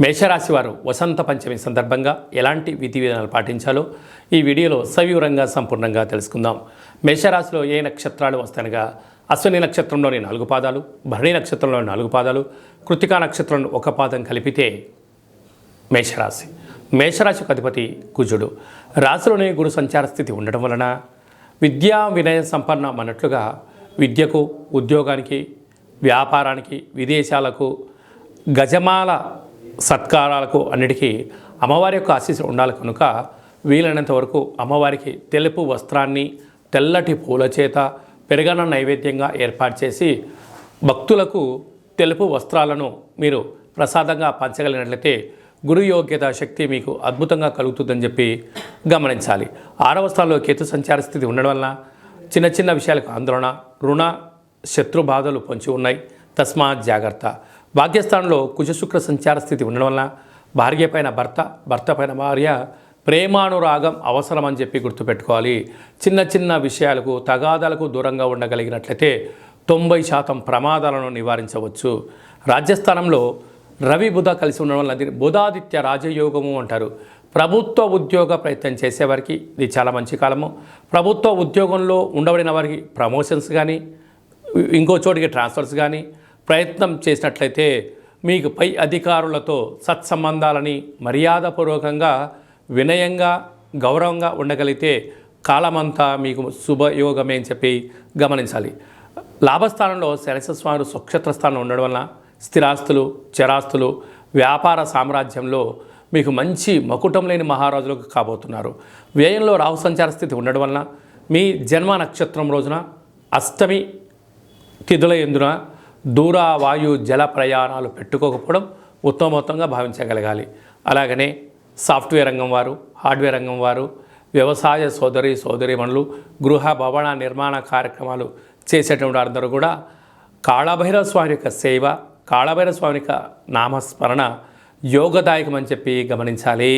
మేషరాశి వారు వసంత పంచమి సందర్భంగా ఎలాంటి విధి విధానాలు పాటించాలో ఈ వీడియోలో సవివరంగా సంపూర్ణంగా తెలుసుకుందాం. మేషరాశిలో ఏ నక్షత్రాలు వస్తాయనగా అశ్విని నక్షత్రంలోని 4 పాదాలు, భరణి నక్షత్రంలోని 4 పాదాలు, కృత్తికా నక్షత్రంలో 1 పాదం కలిపితే మేషరాశి. మేషరాశికి అధిపతి కుజుడు. రాశిలోని గురు సంచార స్థితి ఉండడం వలన విద్యా వినయ సంపన్నం అన్నట్లుగా విద్యకు, ఉద్యోగానికి, వ్యాపారానికి, విదేశాలకు, గజమాల సత్కారాలకు అన్నిటికీ అమ్మవారి యొక్క ఆశీస్సులు ఉండాలి కనుక వీలైనంత వరకు అమ్మవారికి తెలుపు వస్త్రాన్ని తెల్లటి పూల చేత పెరగన నైవేద్యంగా ఏర్పాటు చేసి భక్తులకు తెలుపు వస్త్రాలను మీరు ప్రసాదంగా పంచగలిగినట్లయితే గురు యోగ్యత శక్తి మీకు అద్భుతంగా కలుగుతుందని చెప్పి గమనించాలి. 6వ స్థానంలో కేతు సంచార స్థితి ఉండడం వలన చిన్న చిన్న విషయాలకు ఆందోళన, రుణ శత్రు బాధలు పొంచి ఉన్నాయి. తస్మాత్ జాగ్రత్త. భాగ్యస్థానంలో కుజశుక్ర సంచార స్థితి ఉండడం వలన భార్య పైన భర్త, భర్త పైన భార్య ప్రేమానురాగం అవసరం అని చెప్పి గుర్తుపెట్టుకోవాలి. చిన్న చిన్న విషయాలకు తగాదాలకు దూరంగా ఉండగలిగినట్లయితే 90% ప్రమాదాలను నివారించవచ్చు. రాజ్యస్థానంలో రవి బుధ కలిసి ఉండడం వల్ల దీన్ని బుధాదిత్య రాజయోగము అంటారు. ప్రభుత్వ ఉద్యోగ ప్రయత్నం చేసేవారికి ఇది చాలా మంచి కాలము. ప్రభుత్వ ఉద్యోగంలో ఉండబడిన వారికి ప్రమోషన్స్ కానీ, ఇంకో చోటికి ట్రాన్స్ఫర్స్ కానీ ప్రయత్నం చేసినట్లయితే మీకు పై అధికారులతో సత్సంబంధాలని మర్యాదపూర్వకంగా, వినయంగా, గౌరవంగా ఉండగలిగితే కాలమంతా మీకు శుభయోగమే అని చెప్పి గమనించాలి. లాభస్థానంలో శనిస్వామి స్వక్షేత్ర స్థానంలో ఉండడం వలన స్థిరాస్తులు, చరాస్తులు, వ్యాపార సామ్రాజ్యంలో మీకు మంచి మకుటం లేని మహారాజులకు కాబోతున్నారు. వ్యయంలో రాహు సంచార స్థితి ఉండడం వలన మీ జన్మ నక్షత్రం రోజున అష్టమి తిథుల ఎందున దూర వాయు జల ప్రయాణాలు పెట్టుకోకపోవడం ఉత్తమోత్తంగా భావించగలగాలి. అలాగనే సాఫ్ట్వేర్ రంగం వారు, హార్డ్వేర్ రంగం వారు, వ్యవసాయ సోదరీమణులు, గృహ భవన నిర్మాణ కార్యక్రమాలు చేసేటువంటి అందరూ కూడా కాళభైరవ స్వామి యొక్క సేవ, కాళభైరవ స్వామి యొక్క నామస్మరణ యోగదాయకమని చెప్పి గమనించాలి.